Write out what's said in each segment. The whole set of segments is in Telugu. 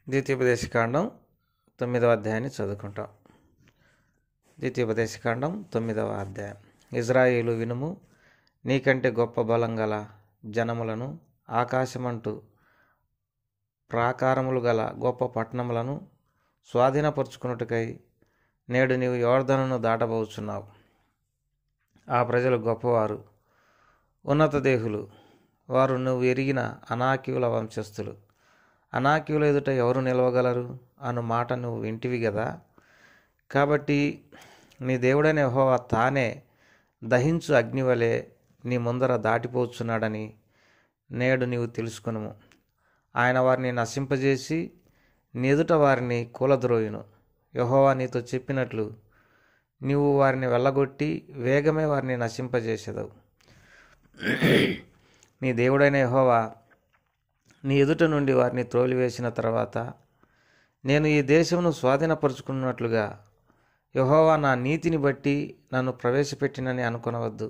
ద్వితీయోపదేశకాండం 9వ అధ్యాయాన్ని చదువుకుంటాం. ద్వితీయోపదేశకాండం 9వ అధ్యాయం. ఇజ్రాయేలు వినుము, నీకంటే గొప్ప బలం గల జనములను, ఆకాశమంటూ ప్రాకారములు గల గొప్ప పట్టణములను స్వాధీనపరుచుకున్నట్టుకై నేడు నీవు యోర్దనును దాటబోచున్నావు. ఆ ప్రజలు గొప్పవారు, ఉన్నత దేహులు, వారు నువ్వు ఎరిగిన అనాకీయుల వంశస్థులు. అనాకీయుల ఎదుట ఎవరు నిలవగలరు అను మాట నువ్వు వింటివి గదా. కాబట్టి నీ దేవుడైన యెహోవా తానే దహించు అగ్నివలే నీ ముందర దాటిపోచున్నాడని నేడు నీవు తెలుసుకొనుము. ఆయన వారిని నశింపజేసి నీ ఎదుట వారిని కూలద్రోయును. యెహోవా నీతో చెప్పినట్లు నీవు వారిని వెళ్ళగొట్టి వేగమే వారిని నశింపజేసేదవు. నీ దేవుడైన యెహోవా నీ ఎదుట నుండి వారిని త్రోలివేసిన తర్వాత నేను ఈ దేశమును స్వాధీనపరుచుకున్నట్లుగా యెహోవా నా నీతిని బట్టి నన్ను ప్రవేశపెట్టినని అనుకొనవద్దు.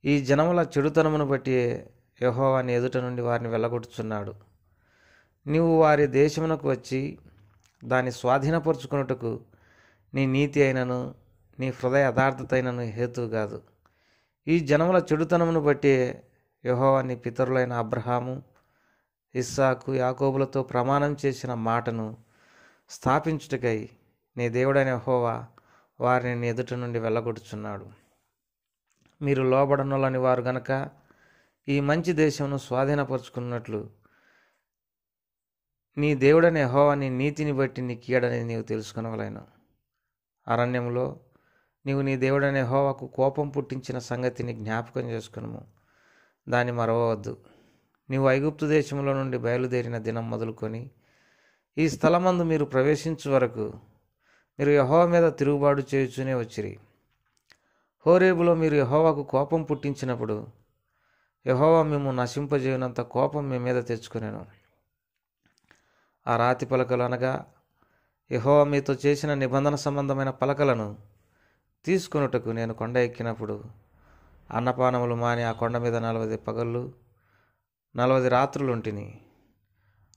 ఈ జనముల చెడుతనమును బట్టి యెహోవా నీ ఎదుట నుండి వారిని వెళ్ళగొట్టుచున్నాడు. నీవు వారి దేశమునకు వచ్చి దాన్ని స్వాధీనపరుచుకున్నట్టుకు నీ నీతి అయినను నీ హృదయ యథార్థత అయినను హేతువు కాదు. ఈ జనముల చెడుతనమును బట్టి యెహోవా నీ పితరులైన అబ్రహాము, ఇస్సాకు, యాకోబులతో ప్రమాణం చేసిన మాటను స్థాపించుటకై నీ దేవుడైన యెహోవా వారిని నీ ఎదుట నుండి వెళ్ళగొట్టుచున్నాడు. మీరు లోబడనొల్లని వారు గనక ఈ మంచి దేశమును స్వాధీనపరుచుకున్నట్లు నీ దేవుడైన యెహోవా నీ నీతిని బట్టి నీ కీడని నీవు తెలుసుకొనవలెను. అరణ్యములో నీవు నీ దేవుడైన యెహోవాకు కోపం పుట్టించిన సంగతిని జ్ఞాపకం చేసుకును, దాన్ని మరవవద్దు. నీవు ఐగుప్తు దేశంలో నుండి బయలుదేరిన దినం మొదలుకొని ఈ స్థలమందు మీరు ప్రవేశించు వరకు మీరు యెహోవా మీద తిరుగుబాటు చేయుచూనే వచ్చిరి. హోరేబులో మీరు యెహోవాకు కోపం పుట్టించినప్పుడు యెహోవా మేము నశింపజేయనంత కోపం మీ మీద తెచ్చుకొనెను. ఆ రాతి పలకలు అనగా యెహోవా మీతో చేసిన నిబంధన సంబంధమైన పలకలను తీసుకొనుటకు నేను కొండ ఎక్కినప్పుడు అన్నపానములు మాని ఆ కొండ మీద 40 పగళ్ళు 40 రాత్రులు ఉంటిని.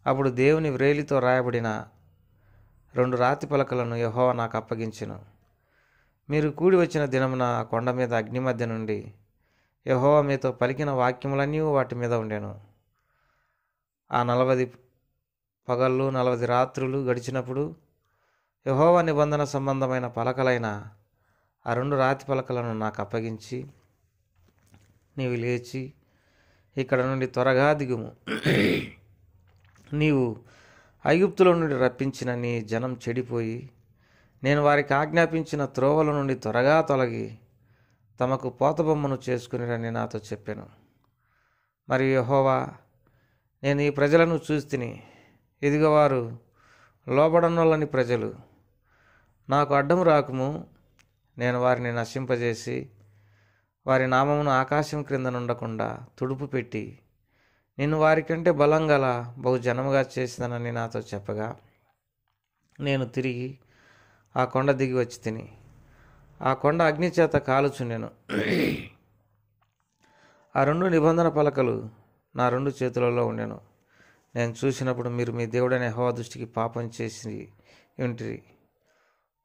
అప్పుడు దేవుని వ్రేలితో రాయబడిన 2 రాతి పలకలను యెహోవా నాకు అప్పగించెను. మీరు కూడి వచ్చిన దినమున ఆ కొండ మీద అగ్ని మధ్య నుండి యెహోవా మీతో పలికిన వాక్యములన్నీ వాటి మీద ఉండెను. ఆ 40 పగళ్ళు 40 రాత్రులు గడిచినప్పుడు యెహోవా నిబంధన సంబంధమైన పలకలైన ఆ 2 రాతి పలకలను నాకు అప్పగించి, నీవు లేచి ఇక్కడ నుండి త్వరగా దిగుము. నీవు ఐగుప్తులో నుండి రప్పించిన నీ జనం చెడిపోయి నేను వారికి ఆజ్ఞాపించిన త్రోవల నుండి త్వరగా తొలగి తమకు పోతబొమ్మను చేసుకునిరని నాతో చెప్పాను. మరియు యెహోవా, నేను ఈ ప్రజలను చూస్తిని, ఇదిగో వారు లోబడనొల్లని ప్రజలు. నాకు అడ్డము రాకుము, నేను వారిని నశింపజేసి వారి నామమును ఆకాశం క్రింద నుండకుండా తుడుపు పెట్టి నిన్ను వారికంటే బలం గల బహుజనముగా చేసినని నాతో చెప్పగా నేను తిరిగి ఆ కొండ దిగి వచ్చి తిని ఆ కొండ అగ్ని చేత కాలుచుండెను. ఆ 2 నిబంధన పలకలు నా 2 చేతులలో ఉండెను. నేను చూసినప్పుడు మీరు మీ దేవుడైన యెహోవా దృష్టికి పాపం చేసి ఉంటిరి.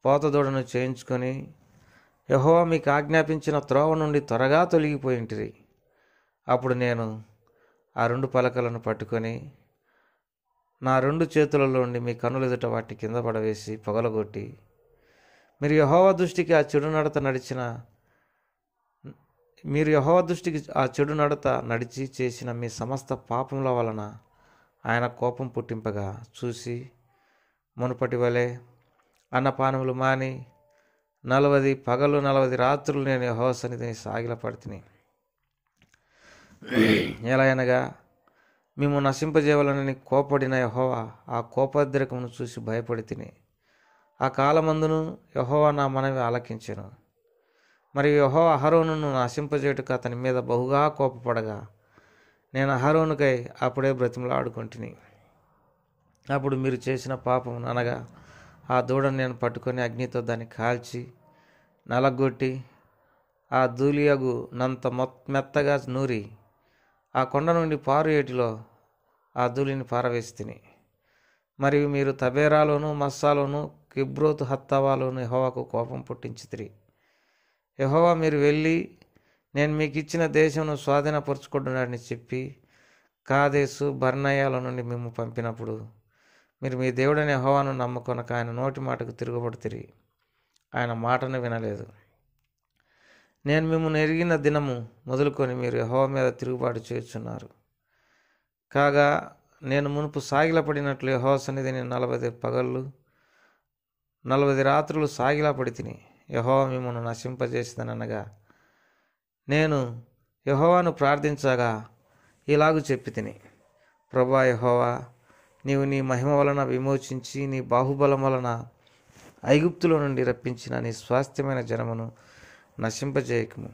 పోతదూడను చేయించుకొని యెహోవా మీకు ఆజ్ఞాపించిన త్రోవ నుండి త్వరగా తొలగిపోయింటిరి. అప్పుడు నేను ఆ 2 పలకలను పట్టుకొని నా 2 చేతులలో ఉండి మీ కన్నుల ఎదుట వాటి కింద పడవేసి పొగలగొట్టి, మీరు యెహోవా దృష్టికి ఆ చెడు నడత నడిచి చేసిన మీ సమస్త పాపముల వలన ఆయన కోపం పుట్టింపగా చూసి మునుపటి వలె అన్నపానములు మాని 40 పగలు 40 రాత్రులు నేను యెహోవా సన్నిధిని సాగిలపడితిని. ఎలాగనగా మేము నశింపజేయాలని కోపడిన యెహోవా ఆ కోపోద్రేకమును చూసి భయపడి తిని ఆ కాలమందును యెహోవా నా మనవి ఆలకించెను. మరియు యెహోవా అహరోనును నశింపజేయుటకు అతని మీద బహుగా కోపపడగా నేను అహరోనుకై అప్పుడే బ్రతిమలాడుకొంటిని. అప్పుడు మీరు చేసిన పాపం అనగా ఆ దూడను నేను పట్టుకొని అగ్నితో దాన్ని కాల్చి నలగొట్టి ఆ ధూళియగు నంత మెత్తగా నూరి ఆ కొండ నుండి పారు ఏటిలో ఆ ధూళిని పారవేసి తిని మరియు మీరు తబేరాలోను మస్సాలోను కిబ్రోతు హత్తావాలోను యెహోవాకు కోపం పుట్టించితిరి. యెహోవా మీరు వెళ్ళి నేను మీకు ఇచ్చిన దేశమును స్వాధీనపరుచుకుంటున్నాడని చెప్పి కాదేశు బర్నయాల నుండి మిమ్ము పంపినప్పుడు మీరు మీ దేవుడైన యెహోవాను నమ్ముకొనక ఆయన నోటి మాటకు తిరుగుబడితిరి. ఆయన మాటను వినలేదు. నేను మిమ్మల్ని ఎరిగిన దినము మొదలుకొని మీరు యెహోవా మీద తిరుగుబాటు చేయుచున్నారు. కాగా నేను మునుపు సాగిలపడినట్లు యెహోవా సన్నిధిని 40 పగళ్ళు 40 రాత్రులు సాగిలపడి తిని యెహోవా మిమ్మల్ని నశింపజేసిదనగా నేను యెహోవాను ప్రార్థించగా ఇలాగు చెప్పి తిని, ప్రభువా యెహోవా, నీవు నీ మహిమ వలన విమోచించి నీ బాహుబలం వలన ఐగుప్తులో నుండి రప్పించిన నీ స్వాస్థ్యమైన జనమును నశింపజేయకము.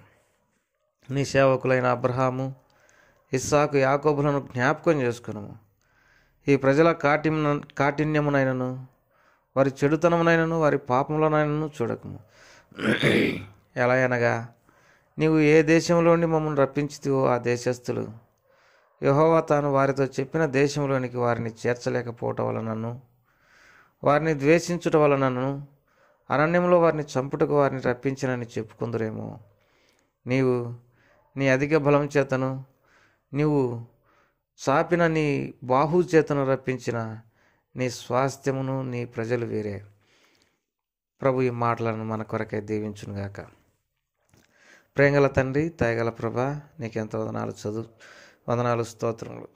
నీ సేవకులైన అబ్రహాము ఇస్సాకు యాకోబులను జ్ఞాపకం చేసుకునము. ఈ ప్రజల కాఠిన్యమునైనను వారి చెడుతనమునైనను వారి పాపములనైనను చూడకము. ఎలా అనగా నీవు ఏ దేశంలోని మమ్మల్ని రప్పించితివో ఆ దేశస్థులు యెహోవా తాను వారితో చెప్పిన దేశంలోనికి వారిని చేర్చలేకపోవటం వలనను వారిని ద్వేషించుట వలనను అరణ్యంలో వారిని చంపుటకు వారిని రప్పించనని చెప్పుకుందురేమో. నీవు నీ అధిక బలం చేతను నీవు చాపిన నీ బాహు చేతను రప్పించిన నీ స్వాస్థ్యమును నీ ప్రజలు వేరే. ప్రభు ఈ మాటలను మన కొరకై దీవించునుగాక. ప్రేంగల తండ్రి, దయగల ప్రభా, నీకెంతో వందనాలు స్తోత్రములు.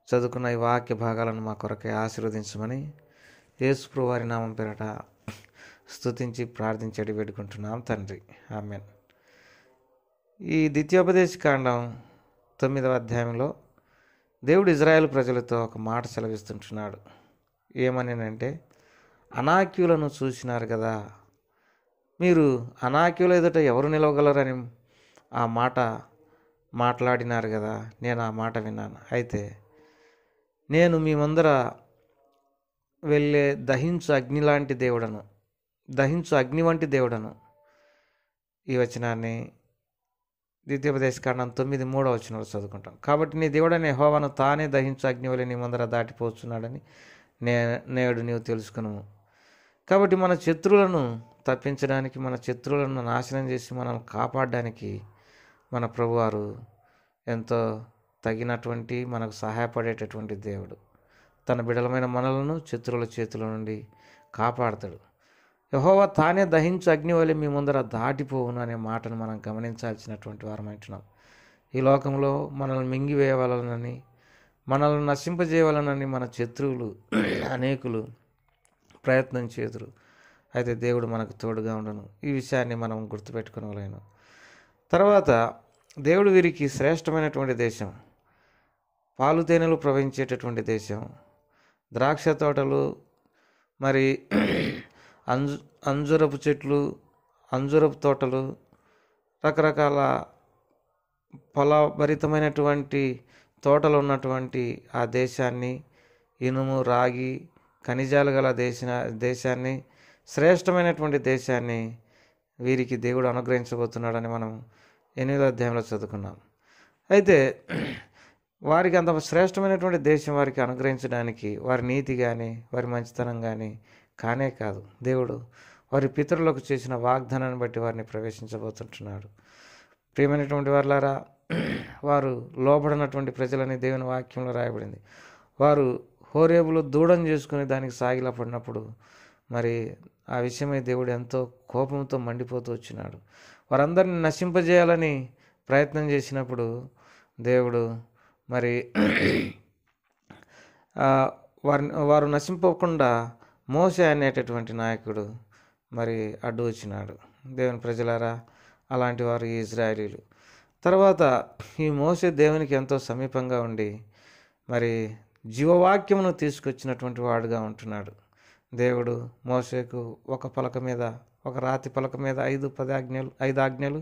చదువుకున్న ఈ వాక్య భాగాలను మా కొరకై ఆశీర్వదించమని యేసు వారి నామం పేరట స్తుతించి ప్రార్థించి వేడుకుంటున్నాం తండ్రి, ఆమేన్. ఈ ద్వితీయోపదేశ కాండం 9వ అధ్యాయంలో దేవుడు ఇజ్రాయేల్ ప్రజలతో ఒక మాట సెలవిస్తుంటున్నాడు. ఏమని, అనాక్యులను చూసినారు కదా, మీరు అనాక్యుల ఎదుట ఎవరు నిలవగలరని ఆ మాట మాట్లాడినారు కదా. నేను ఆ మాట విన్నాను. అయితే నేను మీ ముందర వెళ్ళే దహించు అగ్ని వంటి దేవుడను. ఈ వచనాన్ని ద్వితీయోపదేశ కాండం 9:3 వచనంలో చదువుకుంటాం. కాబట్టి నీ దేవుడైన యెహోవాను తానే దహించు అగ్ని వలె నీ ముందర దాటిపోతున్నాడని నేడు నీవు తెలుసుకును. కాబట్టి మన శత్రువులను తప్పించడానికి, మన శత్రువులను నాశనం చేసి మనల్ని కాపాడడానికి మన ప్రభువారు ఎంతో తగినటువంటి మనకు సహాయపడేటటువంటి దేవుడు. తన బిడలమైన మనలను శత్రువుల చేతుల నుండి కాపాడతాడు. యెహోవా తానే దహించు అగ్ని వలె మీ ముందర దాటిపోవును అనే మాటను మనం గమనించాల్సినటువంటి వారం అంటున్నాం. ఈ లోకంలో మనల్ని మింగివేయవలనని, మనల్ని నశింపజేయవలనని మన శత్రువులు అనేకులు ప్రయత్నం చేదురు. అయితే దేవుడు మనకు తోడుగా ఉండను. ఈ విషయాన్ని మనం గుర్తుపెట్టుకోలేను. తర్వాత దేవుడు వీరికి శ్రేష్టమైనటువంటి దేశం, పాలు తేనెలు ప్రవహించేటటువంటి దేశం, ద్రాక్ష తోటలు, మరి అంజురపు చెట్లు, అంజురపు తోటలు, రకరకాల ఫలభరితమైనటువంటి తోటలు ఉన్నటువంటి ఆ దేశాన్ని, ఇనుము రాగి ఖనిజాలు గల దేశాన్ని, శ్రేష్టమైనటువంటి దేశాన్ని వీరికి దేవుడు అనుగ్రహించబోతున్నాడని మనం 8వ అధ్యాయంలో చదువుకున్నాం. అయితే వారికి అంత శ్రేష్టమైనటువంటి దేశం వారికి అనుగ్రహించడానికి వారి నీతి కానీ వారి మంచితనం కానీ కానే కాదు. దేవుడు వారి పితరులకు చేసిన వాగ్దానాన్ని బట్టి వారిని ప్రవేశించబోతుంటున్నాడు. ప్రియమైనటువంటి వారులారా, వారు లోబడినటువంటి ప్రజలని దేవుని వాక్యంలో రాయబడింది. వారు హోరేబులో దూడం చేసుకుని దానికి సాగిలపడినప్పుడు మరి ఆ విషయమై దేవుడు ఎంతో కోపంతో మండిపోతూ వచ్చినాడు. వారందరిని నశింపజేయాలని ప్రయత్నం చేసినప్పుడు దేవుడు మరి వారు నశింపకుండా మోషే అనేటటువంటి నాయకుడు మరి అడ్డు వచ్చినాడు. దేవుని ప్రజలారా, అలాంటి వారు ఈ ఇజ్రాయేలీలు. తర్వాత ఈ మోషే దేవునికి ఎంతో సమీపంగా ఉండి మరి జీవవాక్యమును తీసుకొచ్చినటువంటి వాడుగా ఉంటున్నాడు. దేవుడు మోషేకు ఒక పలక మీద, ఒక రాతి పలక మీద 5 ఆజ్ఞలు,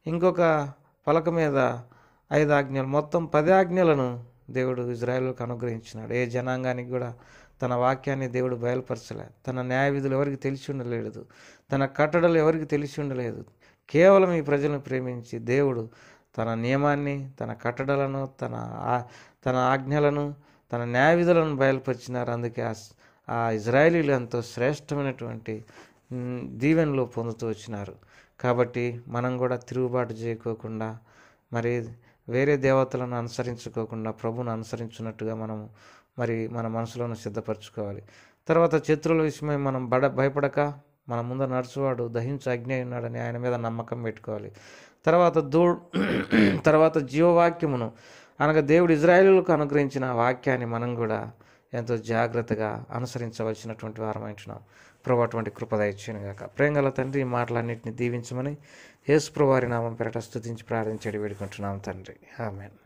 ఇంకొక పలక మీద 5 ఆజ్ఞలు, మొత్తం 10 ఆజ్ఞలను దేవుడు ఇజ్రాయేలుకు అనుగ్రహించినాడు. ఏ జనాంగానికి కూడా తన వాక్యాన్ని దేవుడు బయలుపరచలే. తన న్యాయ విధులు ఎవరికి తెలిసి ఉండలేదు, తన కట్టడలు ఎవరికి తెలిసి ఉండలేదు. కేవలం ఈ ప్రజలను ప్రేమించి దేవుడు తన నియమాన్ని, తన కట్టడలను, తన ఆజ్ఞలను తన న్యాయ విధులను బయలుపరిచినారు. అందుకే ఆ ఇజ్రాయేలీలు ఎంతో శ్రేష్టమైనటువంటి దీవెనలు పొందుతూ వచ్చినారు. కాబట్టి మనం కూడా తిరుగుబాటు చేయకోకుండా, మరి వేరే దేవతలను అనుసరించుకోకుండా ప్రభువును అనుసరించున్నట్టుగా మనం మరి మన మనసులను సిద్ధపరచుకోవాలి. తర్వాత శత్రువుల విషయమై మనం భయపడక మన ముందు నడుచువాడు దహించు అగ్ని అయి ఉన్నాడని ఆయన మీద నమ్మకం పెట్టుకోవాలి. తర్వాత జీవవాక్యమును అనగా దేవుడు ఇజ్రాయేలులకు అనుగ్రహించిన వాక్యాన్ని మనం కూడా ఎంతో జాగ్రత్తగా అనుసరించవలసినటువంటి వారమైంటున్నాం. ప్రభు అటువంటి కృప దయచేయును గాక. ప్రేమగల తండ్రి, ఈ మాటలన్నింటినీ దీవించమని యేసు ప్రభువారి నామం పేరట స్తుతించి ప్రార్థించి వేడుకుంటున్నాం తండ్రి. ఆమేన్.